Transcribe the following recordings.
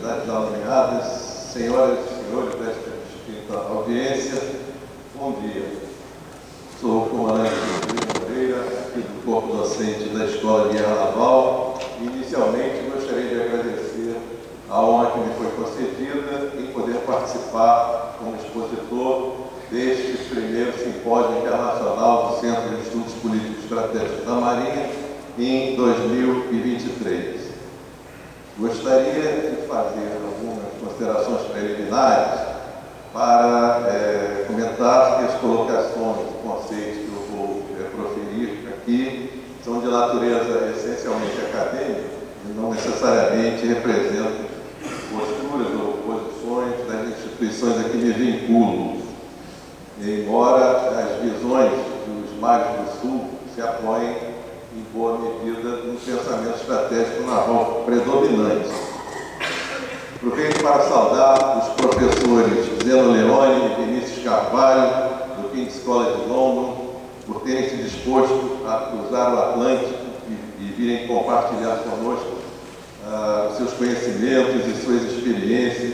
autoridades nomeadas, senhoras e senhores desta distinta audiência, bom dia. Sou o comandante Rodrigo Moreira, aqui do Corpo Docente da Escola de Guerra Naval. Inicialmente, gostaria de agradecer a honra que me foi concedida em poder participar como expositor deste primeiro simpósio internacional do Centro de Estudos Políticos Estratégicos da Marinha em 2023. Gostaria de fazer algumas considerações preliminares para comentar que as colocações e conceitos que eu vou proferir aqui são de natureza essencialmente acadêmica e não necessariamente representam posturas ou posições das instituições a que me vinculo, embora as visões dos mares do Sul se apoiem em boa medida no pensamento estratégico naval predominante. Aproveito para saudar os professores Zeno Leone e Vinícius Carvalho, do King's College de London, por terem se disposto a cruzar o Atlântico e virem compartilhar conosco os seus conhecimentos e suas experiências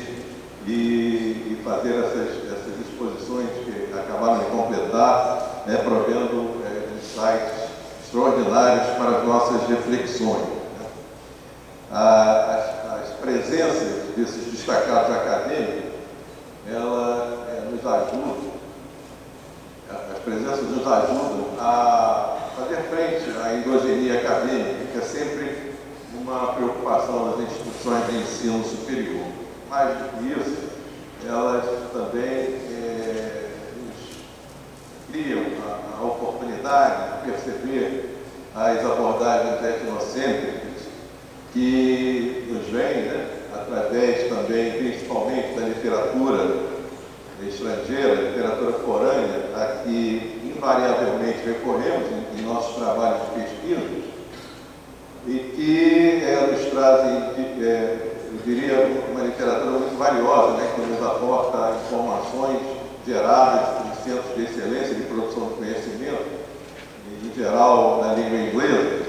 e fazer essas exposições que acabaram de completar, provendo insights extraordinários para as nossas reflexões. As presenças desses destacados acadêmicos, nos ajudam a fazer frente à endogenia acadêmica, que é sempre uma preocupação das instituições de ensino superior. Mais do que isso, elas também nos criam a oportunidade de perceber as abordagens etnocêntricas que nos vêm, através também, principalmente, da literatura estrangeira, literatura forânea, a que invariavelmente recorremos em nossos trabalhos de pesquisa e que nos trazem, eu diria, uma literatura muito valiosa, que nos aporta informações geradas em centros de excelência de produção de conhecimento, em geral na língua inglesa,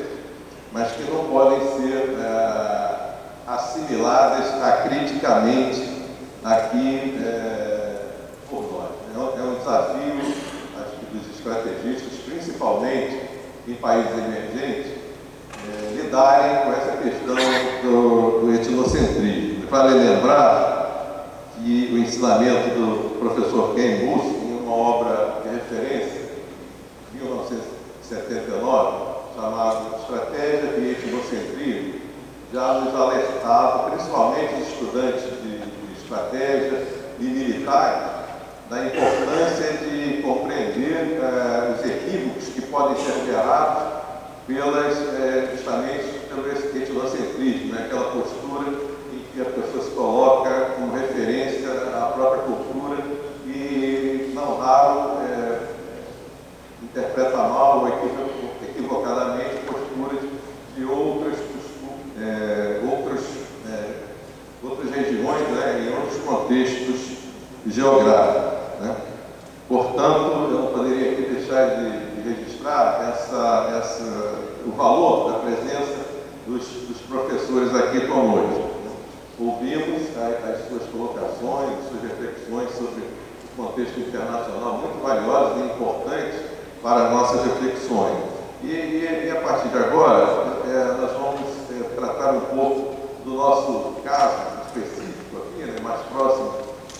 mas que não podem ser assimiladas acriticamente aqui por nós. É um desafio, acho que dos estrategistas, principalmente em países emergentes, lidarem com essa questão do etnocentrismo. Vale lembrar que o ensinamento do professor Ken Buss, em uma obra de referência, 1979, chamado Estratégia e Etnocentrismo, já nos alertava, principalmente os estudantes de estratégia e militares, da importância de compreender os equívocos que podem ser gerados justamente pelo etnocentrismo, aquela postura em que a pessoa se coloca como referência à própria cultura e, não raro, interpreta mal ou equivocadamente posturas de outras regiões, em outros contextos geográficos. Portanto, eu não poderia aqui deixar de registrar o valor da presença dos professores aqui conosco. Ouvimos as suas colocações, suas reflexões sobre o contexto internacional, muito valiosas e importantes para as nossas reflexões. E a partir de agora, nós vamos tratar um pouco do nosso caso específico aqui, mais próximo,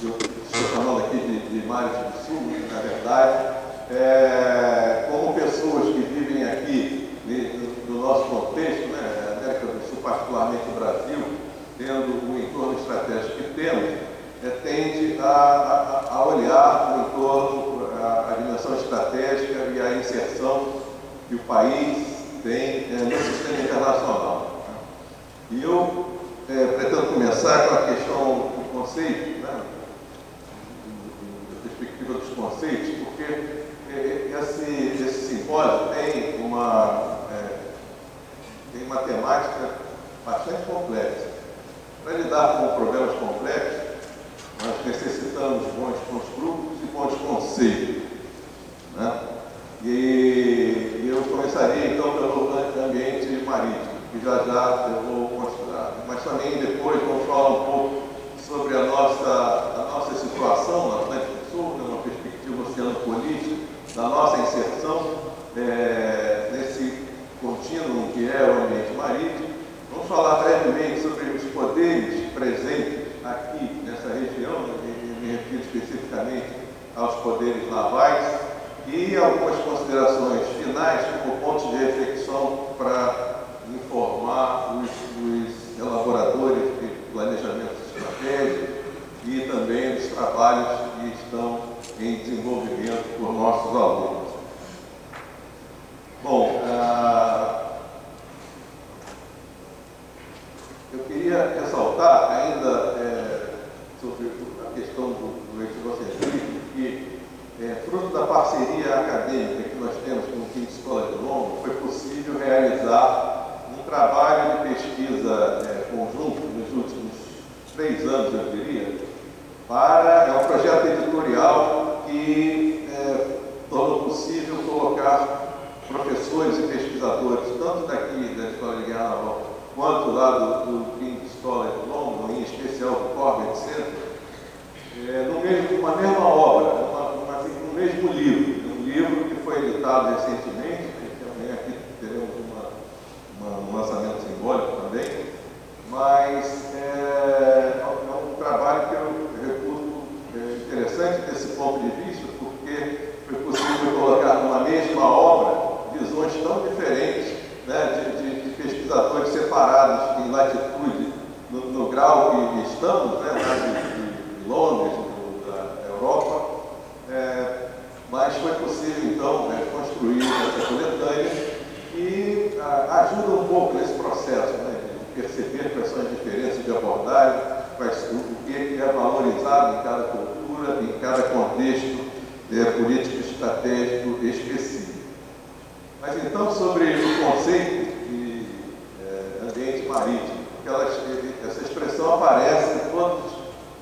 eu estou falando aqui de Mares do Sul, na verdade, como pessoas que vivem aqui no nosso contexto, América do Sul, particularmente o Brasil, tendo o entorno estratégico que temos, tende a olhar o entorno, a dimensão estratégica e a inserção que o país tem no sistema internacional. E eu pretendo começar com a questão do conceito, da perspectiva dos conceitos, porque esse simpósio tem uma temática bastante complexa. Para lidar com problemas complexos, nós necessitamos de bons construtos e bons conceitos. E eu começaria, então, pelo ambiente marítimo, que já eu vou mostrar. Mas também depois vamos falar um pouco aos poderes navais e algumas considerações finais como pontos de reflexão para informar os elaboradores de planejamento estratégico e também dos trabalhos que estão em desenvolvimento por nossos alunos. Bom, eu queria ressaltar ainda sobre a questão do etnocentrismo, que fruto da parceria acadêmica que nós temos com o Quinta Escola de Londres, foi possível realizar um trabalho de pesquisa conjunto nos últimos 3 anos, eu diria, é um projeto editorial que tornou possível colocar professores e pesquisadores, tanto daqui da Escola de Guerra Naval, quanto lá do Quinta Escola de Londres, em especial do Corbett Center, numa mesma obra, no mesmo livro, um livro que foi editado recentemente, também aqui teremos um lançamento simbólico também, mas é um trabalho que eu reputo interessante desse ponto de vista, porque foi possível colocar numa mesma obra visões tão diferentes, né, de pesquisadores separados em latitude, no grau que estamos, né, de Londres, da Europa, mas foi possível, então, construir essa coletânea e ajuda um pouco nesse processo, né, de perceber quais são as diferenças de abordagem, o que é valorizado em cada cultura, em cada contexto político estratégico específico. Mas então, sobre o conceito de ambiente marítimo, essa expressão aparece em todos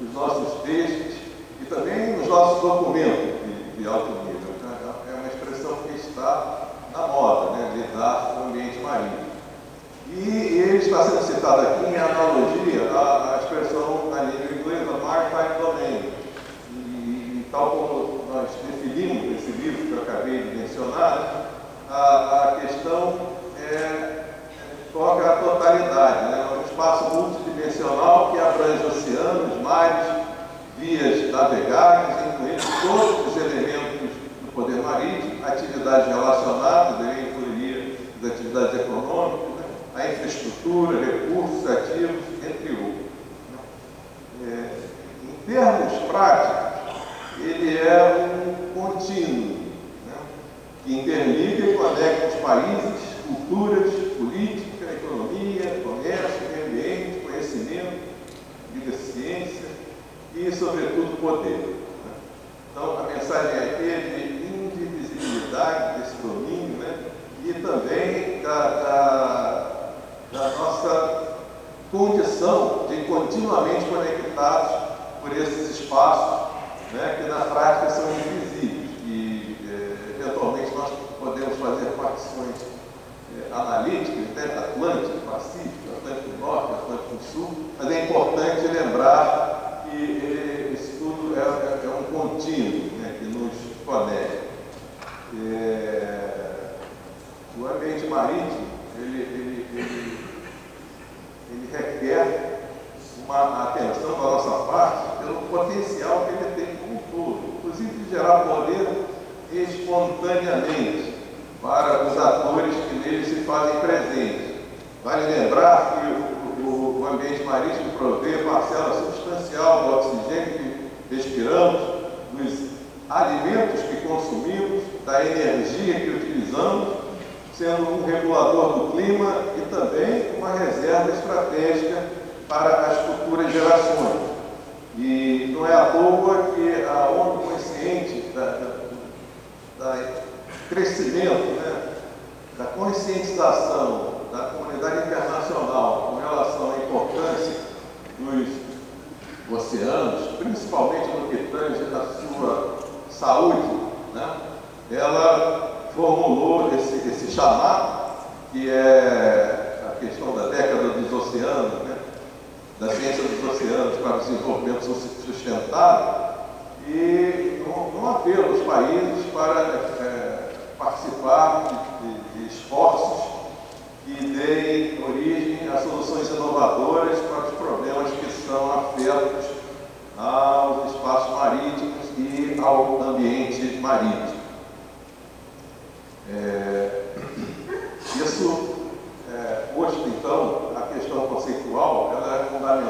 os nossos textos e também nos nossos documentos de alto nível. É uma expressão que está na moda, né, lidar com o ambiente marítimo. E ele está sendo citado aqui em analogia à expressão na língua inglesa maritime domain. E tal como nós definimos nesse livro que eu acabei de mencionar, a questão toca a totalidade, né? É um espaço multidimensional que abrange oceanos, mares, vias navegáveis, incluindo todos os elementos do poder marítimo, atividades relacionadas, daí incluiria as atividades econômicas, né? A infraestrutura, recursos ativos, entre outros. Em termos práticos, ele é um contínuo, né, que interliga e conecta os países, culturas, política, economia, comércio, meio ambiente, conhecimento, vida, ciência e, sobretudo, poder. Né? Então, a mensagem aqui é de indivisibilidade desse domínio, né, e também da nossa condição de continuamente conectados por esses espaços, né, que na prática são invisíveis e eventualmente nós podemos fazer partições analíticas, né, Atlântico, Pacífico, Atlântico Norte, Atlântico Sul, mas é importante lembrar que isso tudo é um contínuo, né, que nos conecta. O ambiente marítimo, ele requer uma atenção da nossa parte pelo potencial que ele tem como todo, inclusive de gerar poder espontaneamente para os atores que nele se fazem presentes. Vale lembrar que o ambiente marítimo provê parcela substancial do oxigênio que respiramos, dos alimentos que consumimos, da energia que utilizamos, sendo um regulador do clima e também uma reserva estratégica para as futuras gerações. E não é à toa que a ONU, consciente do crescimento, né, da conscientização da comunidade internacional com relação à importância dos oceanos, principalmente no que tange a sua saúde, né, ela formulou esse chamado, que é a questão da década dos oceanos, né, da ciência dos oceanos para o desenvolvimento sustentável, e um apelo aos países para participar de esforços que deem origem a soluções inovadoras para os problemas que são afetos aos espaços marítimos e ao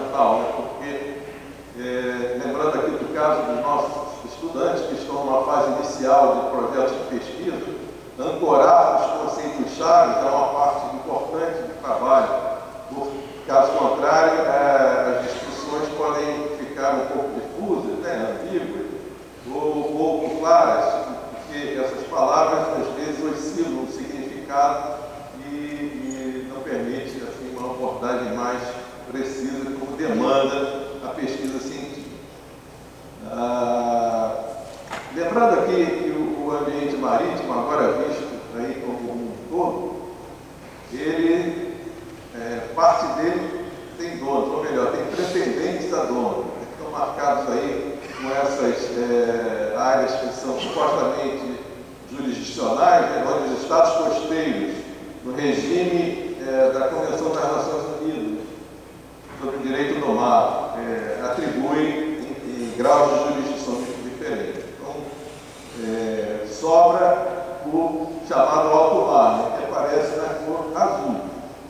fundamental, né? Porque, lembrando aqui do caso dos nossos estudantes que estão numa fase inicial de projetos de pesquisa, ancorar os conceitos-chave é uma parte importante do trabalho. Por caso contrário, as discussões podem ficar um pouco difusas, né, ambíguas, ou pouco claras, porque essas palavras às vezes oscilam o significado e não permite assim, uma abordagem mais precisa como demanda a pesquisa científica. Lembrando aqui que o ambiente marítimo, agora visto aí como um todo, ele, parte dele tem donos, ou melhor, tem pretendentes a dono, que estão marcados aí com essas áreas que são supostamente jurisdicionais, né, onde os estados costeiros, no regime da Convenção das Nações Unidas sobre o Direito do Mar, atribuem em graus de jurisdição diferentes. Então, sobra o chamado alto mar, né, que aparece na cor azul.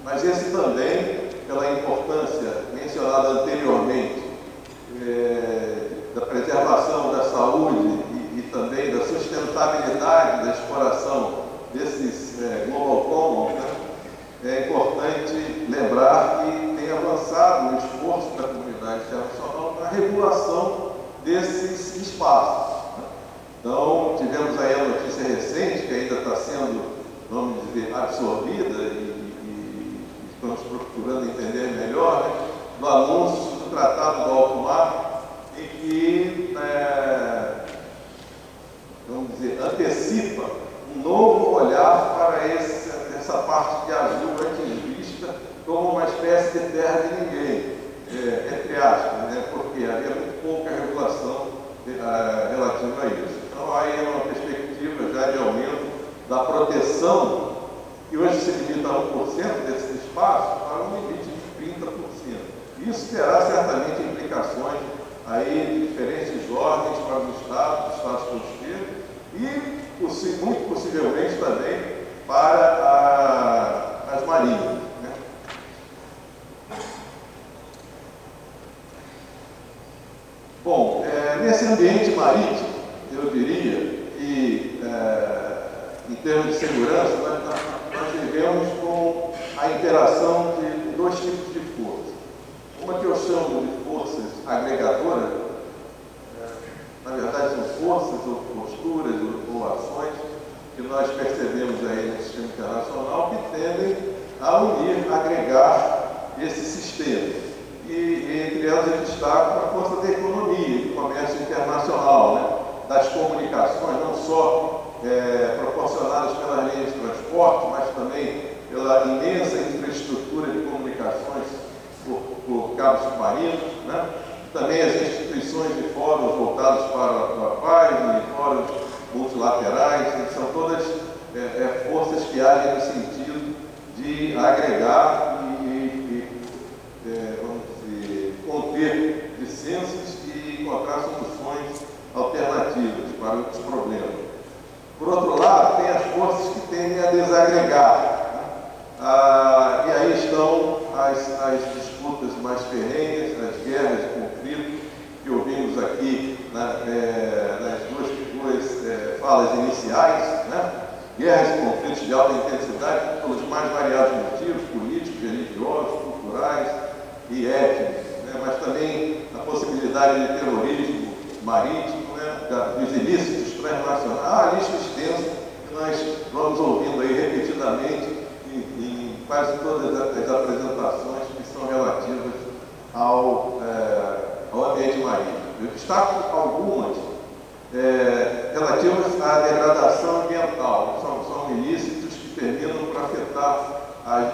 Mas esse também, pela importância mencionada anteriormente, da preservação da saúde e também da sustentabilidade da exploração desses global commons, né, é importante lembrar que tem avançado o esforço da comunidade internacional na regulação desses espaços. Né? Então, tivemos aí a notícia recente, que ainda está sendo, vamos dizer, absorvida e estamos procurando entender melhor, né, do anúncio do Tratado do Alto Mar, em que, vamos dizer, antecipa um novo olhar para essa parte de azul antes vista como uma espécie de terra de ninguém, entre aspas, né, porque havia muito pouca regulação relativa a isso. Então, aí é uma perspectiva já de aumento da proteção, que hoje se limita a 1% desse espaço, para um limite de 30%. Isso terá certamente implicações aí de diferentes ordens para os estados costeiros e, muito possivelmente, também para as marinhas. Né? Bom, nesse ambiente marítimo, eu diria que, em termos de segurança, nós vivemos com a interação de dois tipos de forças. Uma que eu chamo de forças agregadoras, na verdade são forças ou posturas ou ações que nós percebemos aí no sistema internacional que tendem a unir, agregar esse sistema. E entre elas eu destaco a força da economia, do comércio internacional, né? Das comunicações, não só proporcionadas pelas linhas de transporte, mas também pela imensa infraestrutura de comunicações por cabos submarinos, né? Também as instituições de fóruns voltados para a paz e fóruns multilaterais, são todas forças que agem no sentido de agregar vamos dizer, conter dissensos e encontrar soluções alternativas para os problemas. Por outro lado, tem as forças que tendem a desagregar. Né? E aí estão as disputas mais ferrenhas, as guerras de conflito, que ouvimos aqui nas duas falas iniciais, né? Guerras e conflitos de alta intensidade pelos mais variados motivos, políticos, religiosos, culturais e étnicos, né? Mas também a possibilidade de terrorismo marítimo, né? Dos ilícitos transnacionais. A lista extensa que nós vamos ouvindo aí repetidamente em quase todas as apresentações que são relativas ao ambiente marinho. Eu destaco algumas relativas à degradação ambiental. São ilícitos que terminam por afetar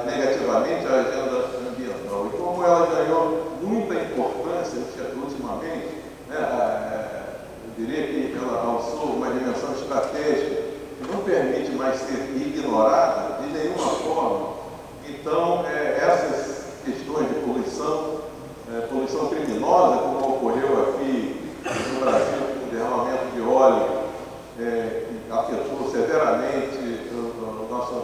negativamente a agenda ambiental. E como ela ganhou muita importância ultimamente, né, eu diria que ela alçou uma dimensão estratégica que não permite mais ser ignorada de nenhuma forma. Então, essas questões de poluição criminosa, como ocorreu aqui no Brasil, com o derramamento de óleo, que afetou severamente o nosso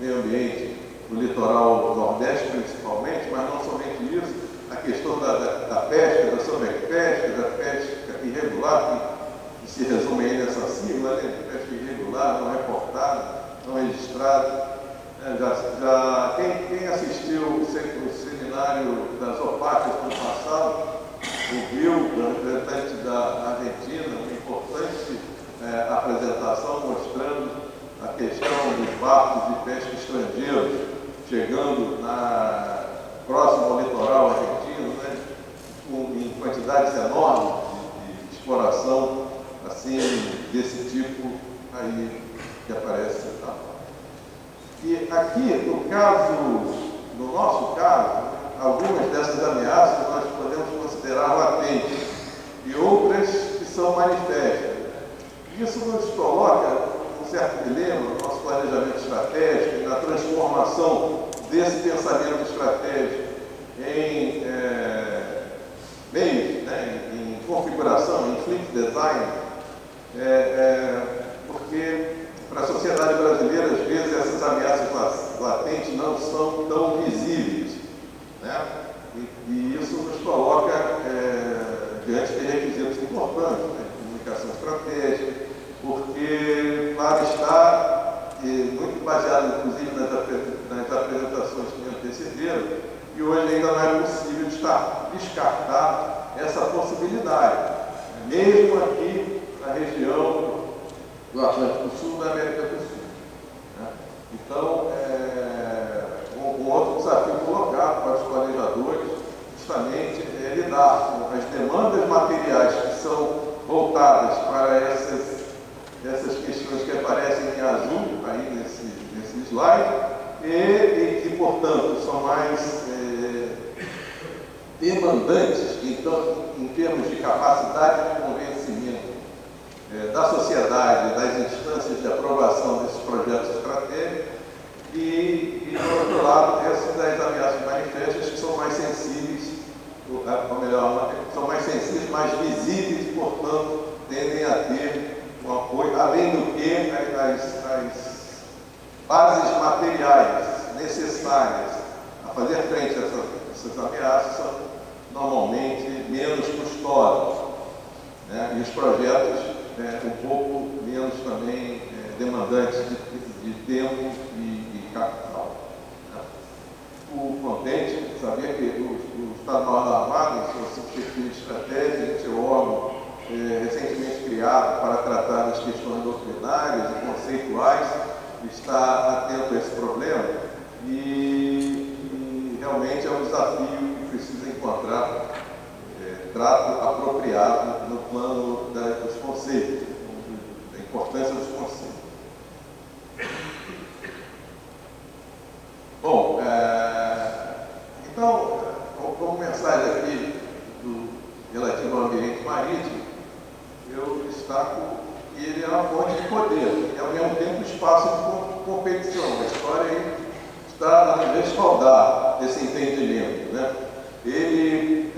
meio ambiente, no litoral nordeste principalmente, mas não somente isso, a questão da da pesca, da sobrepesca, da pesca irregular, que se resume aí nessa sigla, né? Pesca irregular, não reportada, não registrada. Quem assistiu o seminário das OPACs no passado, ouviu o representante da Argentina uma importante apresentação mostrando a questão dos barcos de pesca estrangeiros chegando próximo ao litoral argentino, né, em quantidades enormes de exploração assim, desse tipo aí que aparece na foto. E aqui, no nosso caso, algumas dessas ameaças nós podemos considerar latentes e outras que são manifestas. Isso nos coloca um certo dilema no nosso planejamento estratégico e na transformação desse pensamento estratégico em meios, né, em configuração, em fleet design, porque para a sociedade brasileira, às vezes, essas ameaças latentes não são tão visíveis, né? E isso nos coloca diante de requisitos importantes, né? Comunicação estratégica, porque, claro está, muito baseado, inclusive, nas apresentações que me antecederam, e hoje ainda não é possível descartar essa possibilidade, mesmo aqui na região do Atlântico Sul, da América do Sul, né? Então, um outro desafio colocado para os planejadores, justamente, é lidar com as demandas materiais que são voltadas para essas questões que aparecem em azul aí nesse slide, e que, portanto, são mais demandantes, então, em termos de capacidade de convencimento da sociedade, das instâncias de aprovação desses projetos estratégicos, e por outro lado, essas das ameaças manifestas que são mais sensíveis, ou melhor, são mais sensíveis, mais visíveis e, portanto, tendem a ter um apoio, além do que as bases materiais necessárias a fazer frente a essas ameaças são normalmente menos custosas, né? E os projetos um pouco menos também demandantes de tempo e capital, né? O contente saber que o Estado-Maior da Armada, em sua subchefias de estratégia, seu órgão recentemente criado para tratar das questões doutrinárias e conceituais, está atento a esse problema e realmente é um desafio que precisa encontrar trato apropriado no plano dos conceitos, da importância dos conceitos. Bom, então, como mensagem aqui relativo ao ambiente marítimo, eu destaco que ele é uma fonte de poder e, ao mesmo tempo, espaço de competição. A história aí está a respaldar esse entendimento, né? Ele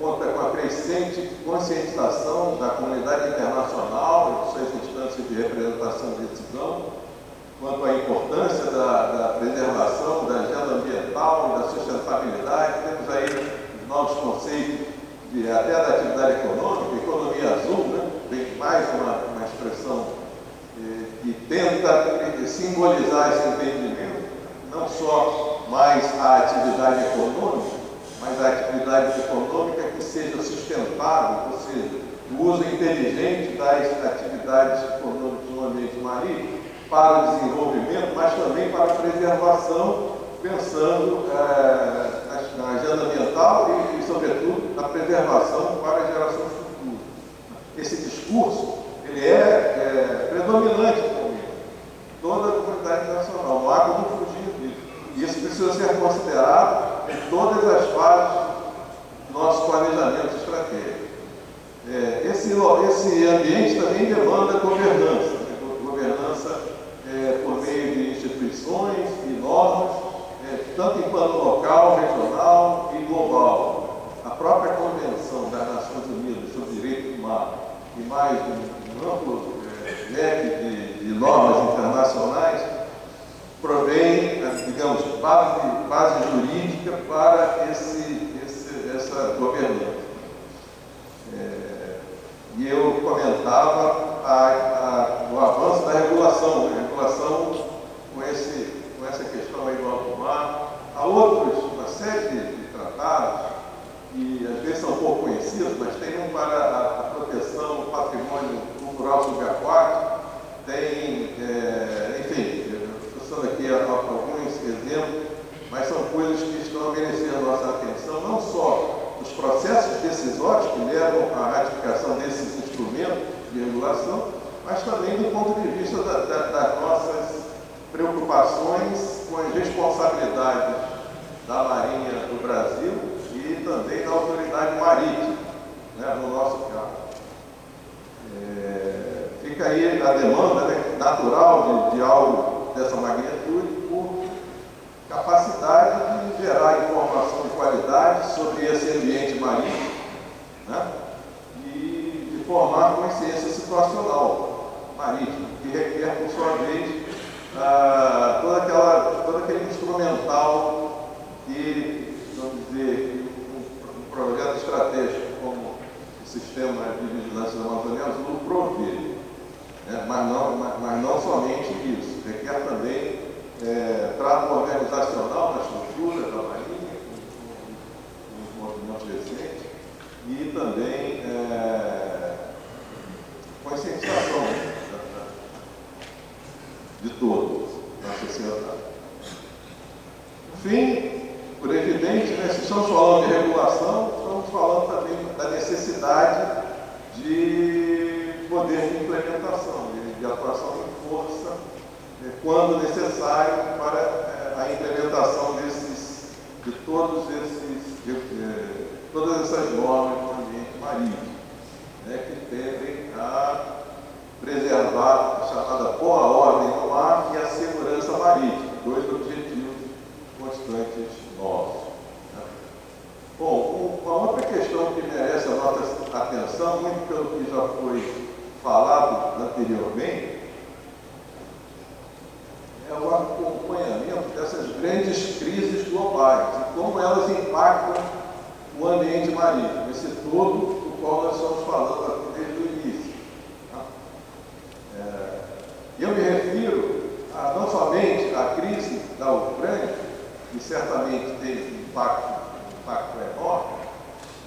conta com a crescente conscientização da comunidade internacional e suas instâncias de representação de decisão quanto à importância da preservação da agenda ambiental e da sustentabilidade. Temos aí os novos conceitos até da atividade econômica, economia azul, né? Tem mais uma expressão que tenta simbolizar esse entendimento, não só mais a atividade econômica, mas a atividade econômica que seja sustentável, ou seja, o uso inteligente das atividades econômicas no ambiente marítimo para o desenvolvimento, mas também para a preservação, pensando na agenda ambiental e, sobretudo, na preservação para as gerações futuras. Esse discurso ele é predominante em toda a comunidade internacional, não há como fugir disso. E isso precisa ser considerado em todas as fases do nosso planejamento estratégico. Esse ambiente também demanda governança, né? Governança por meio de instituições e normas, tanto em plano local, regional e global. A própria Convenção das Nações Unidas sobre o Direito do Mar e mais um amplo leque de normas internacionais provém, digamos, base jurídica para essa dessa governança. E eu comentava o avanço da regulação, né? Regulação com essa questão aí do alto mar. Há uma série de tratados, que às vezes são pouco conhecidos, mas tem um para a proteção do patrimônio cultural subaquático, tem, enfim, estou citando aqui alguns exemplos, mas são coisas que estão merecendo nossa atenção, não só os processos decisórios que levam à ratificação desses instrumentos de regulação, mas também do ponto de vista das nossas preocupações com as responsabilidades da Marinha do Brasil e também da autoridade marítima, né, no nosso caso. Fica aí a demanda, né, natural de algo dessa magnitude por capacidade de gerar informação de qualidade sobre esse ambiente marinho, né, e de formar consciência situacional marítima, que requer, por sua vez, todo aquele instrumental que, vamos dizer, um projeto estratégico como o Sistema de Vigilância da Amazônia Azul provê, né? Mas não somente isso, requer também trato organizacional na estrutura da Marinha, com os movimentos recentes, e também conscientização de todos na sociedade. No fim, por evidente, né, se estamos falando de regulação, estamos falando também da necessidade de poder de implementação, de atuação em força, quando necessário, para a implementação de todas essas normas do ambiente marítimo, né, que tendem a preservar a chamada boa ordem no mar e a segurança marítima, dois objetivos constantes nossos. Né? Bom, uma outra questão que merece a nossa atenção, muito pelo que já foi falado anteriormente, é o acompanhamento dessas grandes crises globais e como elas impactam o ambiente marítimo, esse todo do qual nós estamos falando aqui desde o início. Eu me refiro não somente à crise da Ucrânia, que certamente teve um impacto enorme,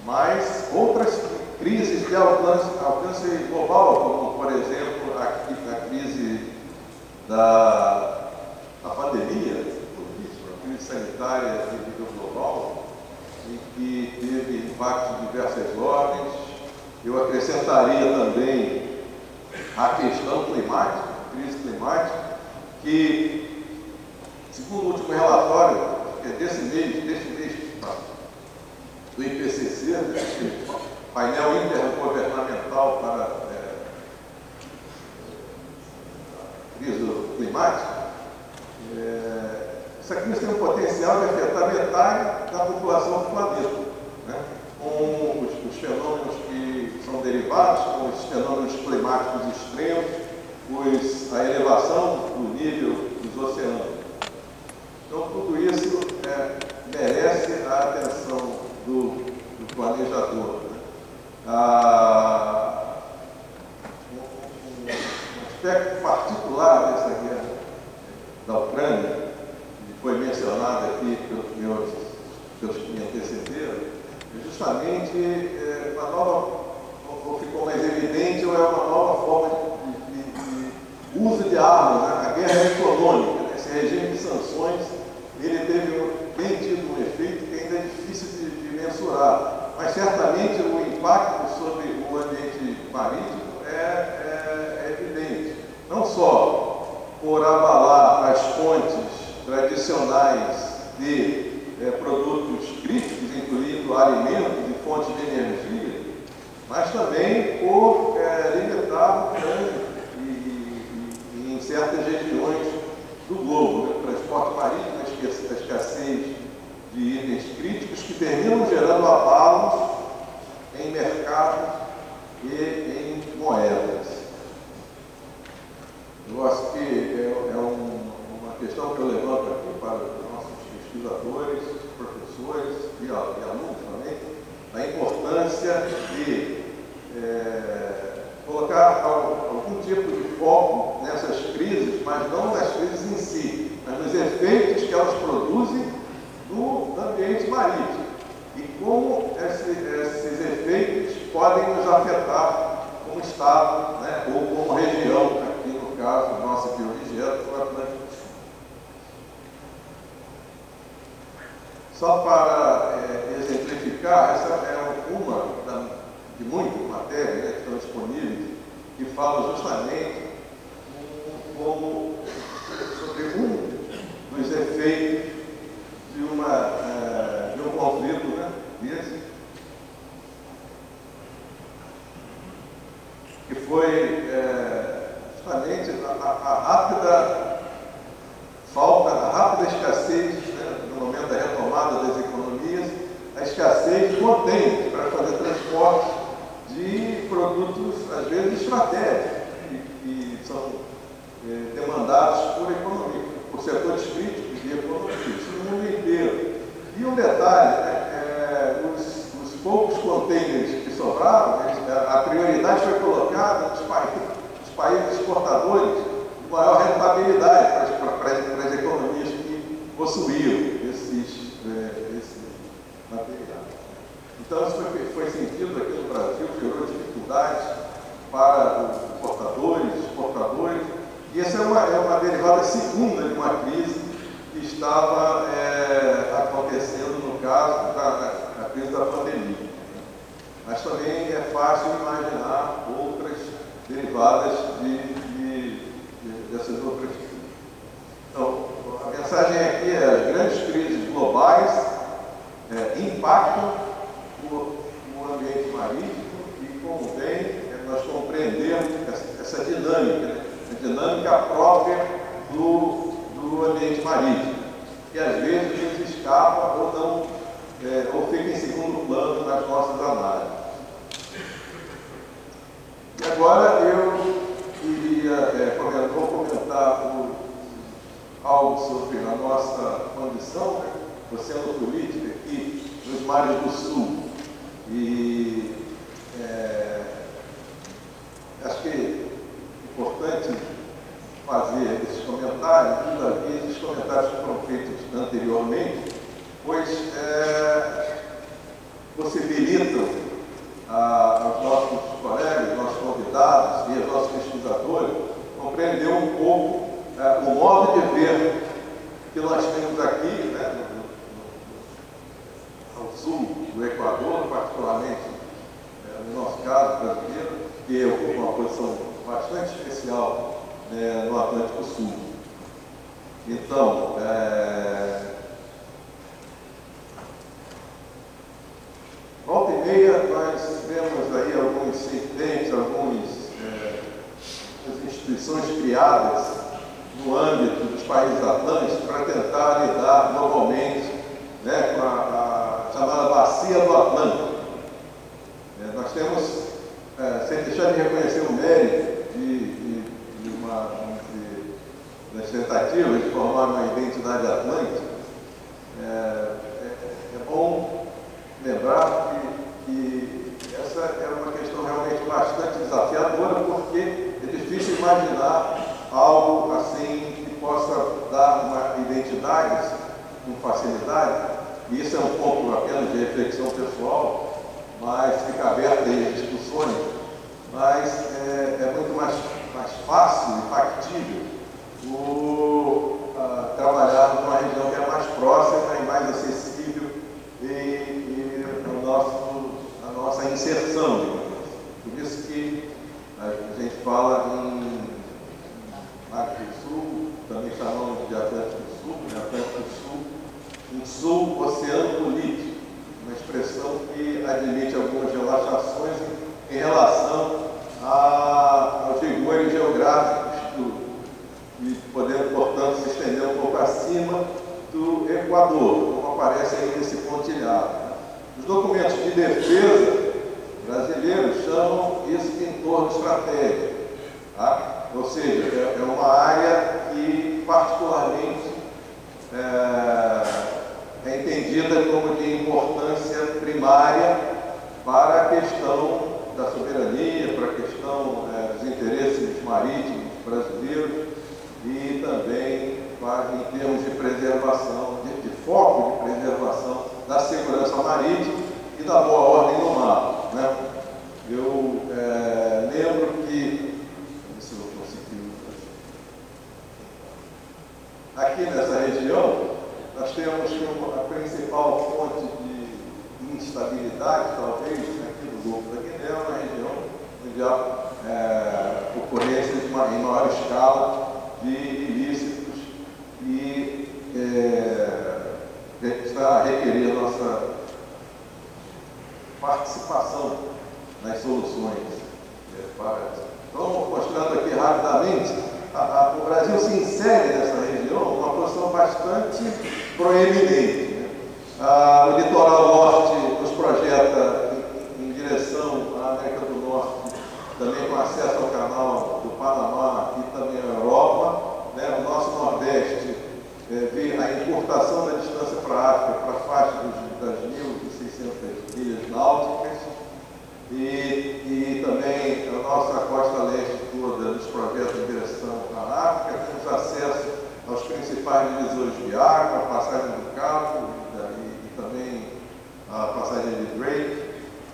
mas outras crises de alcance global, como, por exemplo, a crise da pandemia, a crise sanitária de nível global, e que teve impacto de diversas ordens. Eu acrescentaria também a questão climática, crise climática, que, segundo o último relatório, que é deste mês, do IPCC, painel intergovernamental para a crise climática, essa crise tem o potencial de afetar metade da população do planeta, né? Com os fenômenos que são derivados, com os fenômenos climáticos extremos, a elevação do nível dos oceanos. Então, tudo isso merece a atenção do planejador. Né? Um aspecto particular dessa guerra da Ucrânia, que foi mencionado aqui pelos que me antecederam, é justamente uma nova, ou ficou mais evidente, ou é uma nova forma de uso de armas, né? A guerra é econômica, né? Esse regime de sanções, ele tem tido um efeito que ainda é difícil de mensurar, mas certamente o impacto sobre o ambiente marítimo é evidente, não só por abalar as fontes tradicionais de produtos críticos, incluindo alimentos e fontes de energia, mas também por limitar o trânsito em certas regiões do globo, né? O transporte marítimo, a escassez de itens críticos que terminam gerando abalos em mercados e em moedas. Eu acho que uma questão que eu levanto aqui para os nossos pesquisadores, professores e alunos também, importância de colocar algum tipo de foco nessas crises, mas não nas crises em si, mas nos efeitos que elas produzem no ambiente marítimo e como esses efeitos podem nos afetar como Estado, né, ou como região, aqui no caso, nossa biorregião, do Atlântico Sul. Só para exemplificar, essa é uma de muitas matérias, né, que estão disponíveis, que fala justamente sobre um dos efeitos de um conflito, né, desse, que foi justamente a rápida escassez, né, no momento da retomada das economias, a escassez de contêineres para fazer transporte de produtos, às vezes, estratégicos, que são demandados por setores críticos de economia, isso no mundo inteiro. E um detalhe, né, os poucos contêineres que sobraram, a prioridade foi colocada nos países exportadores de maior rentabilidade para as economias que possuíam esses materiais. Então, isso foi sentido aqui no Brasil, gerou dificuldades para os importadores, exportadores, e essa é uma derivada segunda de uma crise que estava acontecendo, no caso, da crise da pandemia. Mas também é fácil imaginar outras derivadas dessas outras crises. Então, a mensagem aqui é: as grandes crises globais impactam o ambiente marítimo e convém nós compreendermos essa dinâmica, né? A dinâmica própria do ambiente marítimo, que às vezes nos escapa ou não, ou fica em segundo plano nas nossas análises. E agora eu vou comentar algo sobre a nossa condição, né, oceanopolítica aqui nos mares do sul. E acho que é importante fazer esses comentários, todavia, esses comentários que foram feitos anteriormente, pois possibilitam aos nossos colegas, nossos convidados e aos nossos pesquisadores compreender um pouco o modo de ver que nós temos aqui, né, ao sul do Equador, particularmente no nosso caso brasileiro, que ocupa uma posição bastante especial no Atlântico Sul. Então, volta e meia nós vemos aí alguns think tanks, algumas instituições criadas no âmbito dos países atlânticos para tentar lidar globalmente, né, com a chamada Bacia do Atlântico. Nós temos, sem deixar de reconhecer o mérito das tentativas de formar uma identidade atlântica, é bom lembrar que essa é uma questão realmente bastante desafiadora, porque é difícil imaginar algo assim que possa dar uma identidade com facilidade, e isso é um ponto apenas de reflexão pessoal, mas fica aberto aí às discussões, mas é muito mais fácil e factível trabalhar numa região que é mais próxima e mais acessível e a nossa inserção, digamos. Por isso que a gente fala em Atlântico Sul, também chamamos de Atlântico Sul, né? Atlântico Sul, um sul oceano político, uma expressão que admite algumas relaxações em relação aos rigores geográficos e podendo, portanto, se estender um pouco acima do Equador, como aparece aí nesse pontilhado. Os documentos de defesa brasileiros chamam isso de entorno estratégico, tá? Ou seja, é uma área que particularmente é entendida como de importância primária similares, talvez, aqui do Golfo da Guiné, uma região onde há ocorrências em maior escala de ilícitos e está a requerer a nossa participação nas soluções para isso. Então, mostrando aqui rapidamente, o Brasil se insere nessa região numa posição bastante proeminente, né? O litoral norte nos projeta em direção à América do Norte, também com acesso ao canal do Panamá e também à Europa, né? O nosso nordeste vê a importação da distância para a África, para a faixa das 1.600 milhas náuticas, e também a nossa costa leste toda nos projetos em direção à África. Temos acesso aos principais divisores de água, a passagem do Cabo e também a passagem de Drake,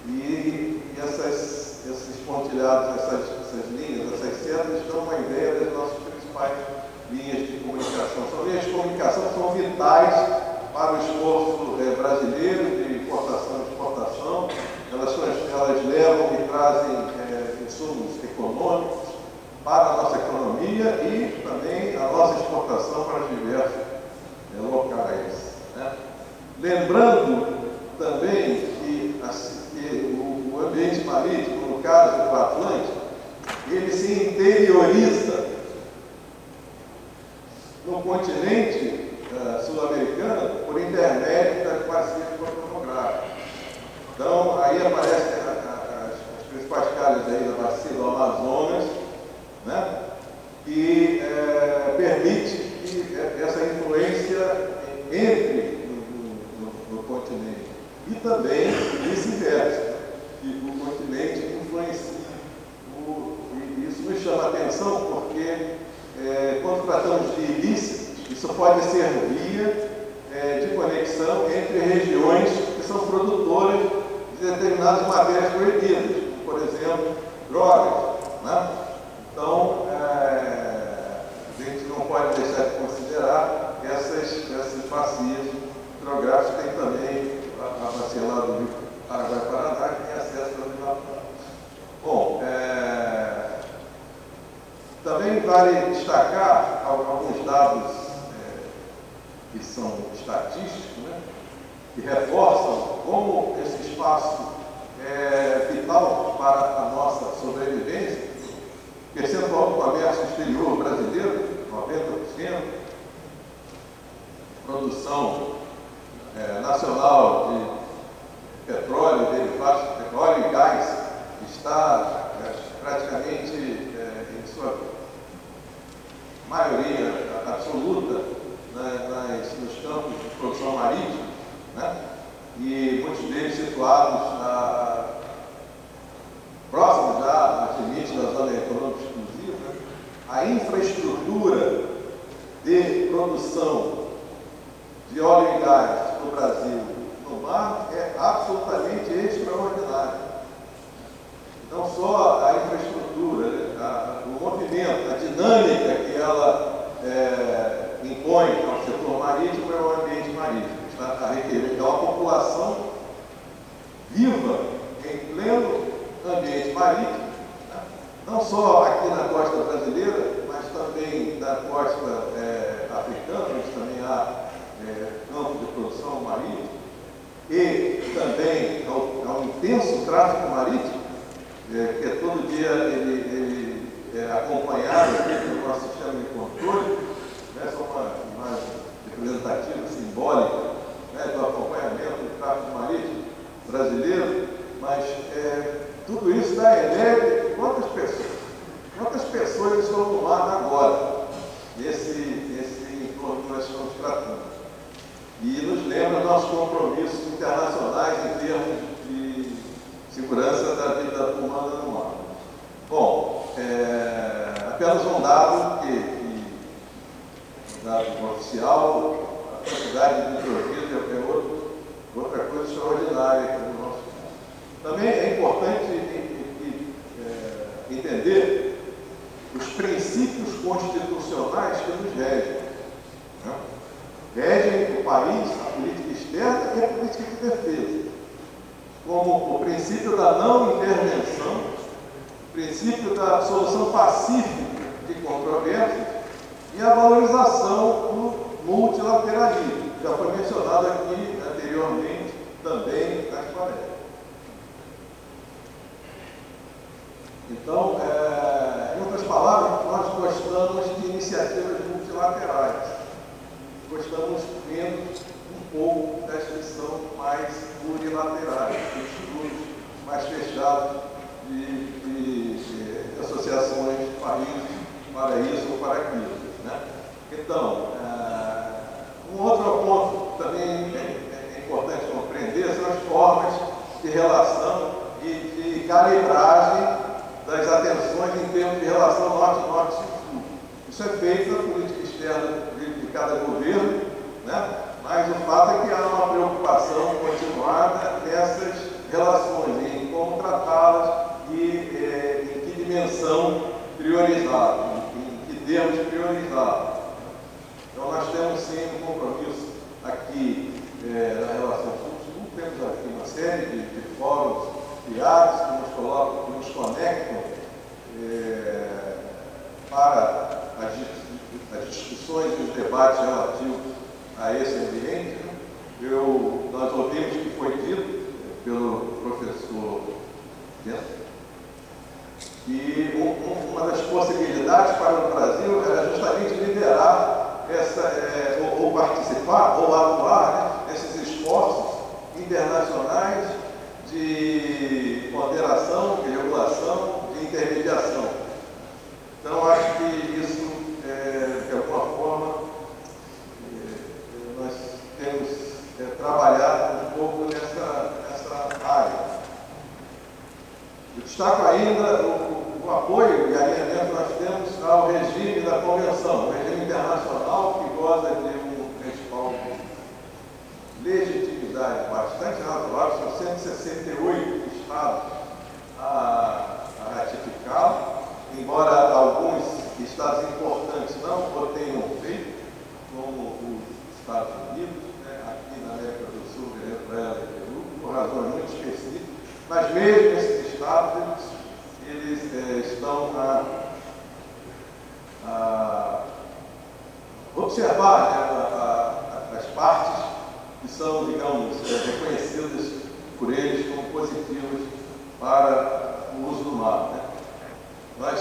e esses pontilhados, essas linhas, essas setas dão uma ideia das nossas principais linhas de comunicação. São linhas de comunicação que são vitais para o esforço brasileiro de importação e exportação. Elas levam e trazem insumos econômicos para a nossa economia e também a nossa exportação para os diversos locais, né? Lembrando também que o ambiente marítimo, no caso do Atlântico, ele se interioriza no continente sul-americano por intermédio das bacias oceanográficas. Então, aí aparecem as principais calhas aí da bacia do Amazonas, né? Que permite que essa influência entre no continente. E também vice-versa, que o continente influencia. E isso nos chama a atenção porque, quando tratamos de ilícitos, isso pode ser via de conexão entre regiões que são produtoras de determinadas matérias proibidas, por exemplo, drogas, né? Então, a gente não pode deixar de considerar essas bacias hidrográficas. Tem também a bacia lá do Rio Paraguai-Paraná, que tem acesso ao Rio Paraná. Bom, também vale destacar alguns dados que são estatísticos, né? Que reforçam como esse espaço é vital para a nossa sobrevivência. O percentual do comércio exterior brasileiro, 90%, produção nacional de petróleo, derivados de petróleo e gás, está praticamente em sua maioria absoluta nos campos de produção marítima, né? E muitos deles situados próximos já aos limites da zona econômica exclusiva. Né? A infraestrutura de produção de óleo e gás no Brasil, no mar, é absolutamente extraordinária. Não só a infraestrutura, né? O movimento, a dinâmica que ela impõe ao setor marítimo é o ambiente marítimo. Está a requerer então a população viva em pleno ambiente marítimo, né? Não só aqui na costa brasileira, mas também na costa africana, onde também há campo de produção marítima, e também ao intenso tráfego marítimo, que todo dia ele é acompanhado pelo nosso sistema de controle, né? Só uma imagem representativa, simbólica, né, do acompanhamento do tráfego marítimo brasileiro, mas tudo isso dá ideia de quantas pessoas estão no mar agora, nesse entorno que nós estamos tratando. E nos lembra nossos compromissos internacionais em termos de segurança da vida humana no mar. Bom, apenas um dado dado oficial, a quantidade de nitrogênio é outra coisa extraordinária aqui no nosso mundo. Também é importante entender os princípios constitucionais que nos regem, né? Regem o país, a política externa e a política de defesa. Como o princípio da não intervenção, o princípio da solução pacífica de controvérsias e a valorização do multilateralismo, que já foi mencionado aqui anteriormente também nas palestras. Então, em outras palavras, nós gostamos de iniciativas multilaterais. Gostamos menos um pouco das que são mais unilaterais, de estudos mais fechados de associações de países para isso ou para aquilo. Né? Então, um outro ponto também é importante compreender são as formas de relação e de calibragem das atenções em termos de relação norte-norte e sul. Isso é feito na política externa de cada governo, né? Mas o fato é que há uma preocupação continuada dessas relações, em como tratá-las e em que dimensão priorizar, em que termos priorizar. Então nós temos sim um compromisso aqui na relação sul-sul, temos aqui uma série de fóruns criados que nos colocam, que nos conectam para as discussões e os debates relativos a esse ambiente. Nós ouvimos que foi dito pelo professor Bento que uma das possibilidades para o Brasil era justamente liderar ou participar, ou atuar nesses esforços internacionais de moderação, de regulação, de intermediação. Então, acho que isso, de alguma forma, nós temos trabalhado um pouco nessa área. Eu destaco ainda o apoio e alinhamento que nós temos ao regime da Convenção, o regime internacional que goza de um respaldo legitimidade bastante razoável, são 168 estados a ratificá-lo, embora alguns estados importantes não o tenham feito, como os Estados Unidos, né, aqui na América do Sul, Venezuela e Peru, por razões muito específicas, mas mesmo esses estados, eles estão a observar, né, as partes que são, digamos, reconhecidas por eles como positivas para o uso do mar. Né? Mas